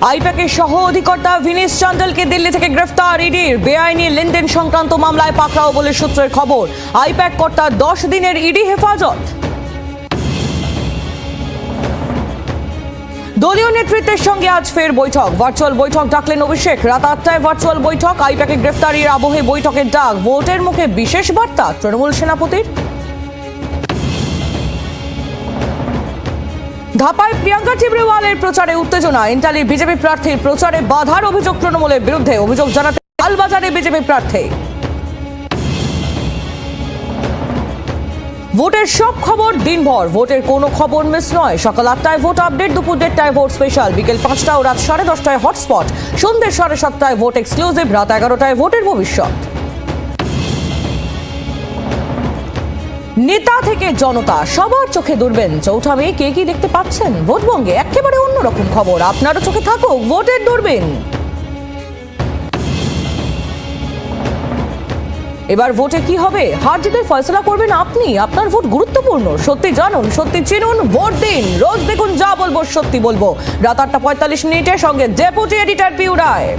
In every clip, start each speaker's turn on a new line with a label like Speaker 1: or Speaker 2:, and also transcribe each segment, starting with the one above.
Speaker 1: আইপ্যাকের সহ অধিকর্তা ভিনেশ চান্ডালকে দিল্লি থেকে গ্রেফতার ইডির। বেআইনি লেনদেন সংক্রান্ত মামলায় পাকড়াও বলে সূত্রের খবর। আইপ্যাক কর্তা 10 দিনের ইডি হেফাজত। দলীয় নেতৃত্বের সঙ্গে আজ ফের বৈঠক। ভার্চুয়াল বৈঠক ডাকলেন অভিষেক। রাত 8টায় ভার্চুয়াল বৈঠক। আইপ্যাকে গ্রেফতারির আবহে বৈঠকের ডাক। ভোটের মুখে বিশেষ বার্তা তৃণমূল সেনাপতির। ধাপায় প্রিয়াঙ্কা টিবরেওয়ালের প্রচারে উত্তেজনা। ইন্টালির বিজেপি প্রার্থীর প্রচারে বাধার অভিযোগ তৃণমূলের বিরুদ্ধে। অভিযোগ জানাতে লালবাজারে বিজেপি প্রার্থী। ভোটের সব খবর দিনভর, ভোটের কোনো খবর মিস নয়। সকাল 8টায় ভোট আপডেট, দুপুর 1টায় ভোট স্পেশাল, বিকেল 5টা ও রাত 10:30টায় হটস্পট, সন্ধ্যে 7:30টায় ভোট এক্সক্লুসিভ, রাত 11টায় ভোটের ভবিষ্যৎ। নেতা থেকে জনতা সবার চোখে দূরবীন। চৌঠা মে কে কি দেখতে পাচ্ছেন ভোটবঙ্গে একেবারে অন্যরকম খবর। আপনারও চোখে থাকুক ভোটের দূরবীন। এবার ভোটে কি হবে, হার জিতের ফয়সলা করবেন আপনি। আপনার ভোট গুরুত্বপূর্ণ। সত্যি জানুন, সত্যি চিনুন, ভোট দিন। রোজ দেখুন যা বলবো সত্যি বলবো। রাত 8:45 সঙ্গে ডেপুটি এডিটর পিউ রায়।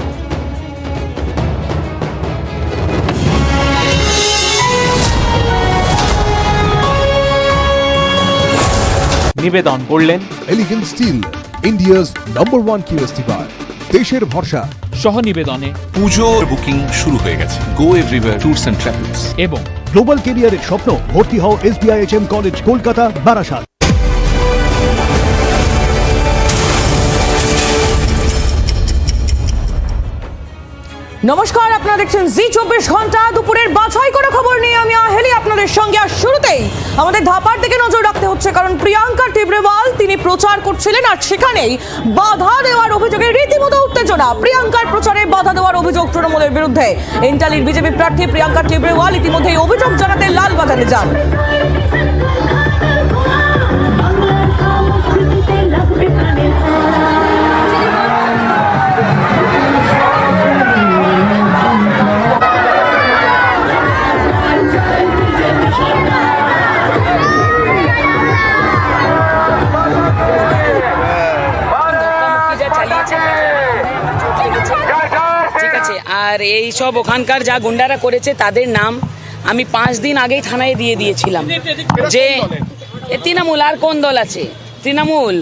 Speaker 2: নিবেদন করলেন
Speaker 3: এলিগেন্ট স্টিল, ইন্ডিয়াস নম্বর 1 QST বার, দেশের ভরসা।
Speaker 2: সহ নিবেদনে
Speaker 4: পুজোর বুকিং শুরু হয়ে গেছে। গো এভরিওয়্যার ট্যুরস এন্ড ট্রাভেলস
Speaker 2: এবং
Speaker 3: গ্লোবাল ক্যারিয়ারের স্বপ্ন, ভর্তি হও SBIHM কলেজ, কলকাতা, বারাসাত।
Speaker 1: নমস্কার, আপনারা দেখছেন জি 24 ঘন্টা। দুপুরের বাছাই করা খবর নিয়ে আমি আহেলি আপনাদের সঙ্গে। আর শুরুতেই আমাদের ধাপার দিকে নজর রাখতে হচ্ছে, কারণ প্রিয়াঙ্কা টিবরেওয়াল তিনি প্রচার করছিলেন আর সেখানেই বাধা দেওয়ার অভিযোগে রীতিমতো উত্তেজনা। প্রিয়াঙ্কার প্রচারে বাধা দেওয়ার অভিযোগ তৃণমূলের বিরুদ্ধে। ইন্টালির বিজেপি প্রার্থী প্রিয়াঙ্কা টিবরেওয়াল ইতিমধ্যেই অভিযোগ জানাতে লালবাজারে যান।
Speaker 5: ঠিক আছে, আর এই সব ওখানকার যা গুন্ডারা করেছে তাদের নাম আমি 5 দিন আগেই থানায় দিয়ে দিয়েছিলাম। যে তৃণমূল, আর কোন দল আছে তৃণমূল।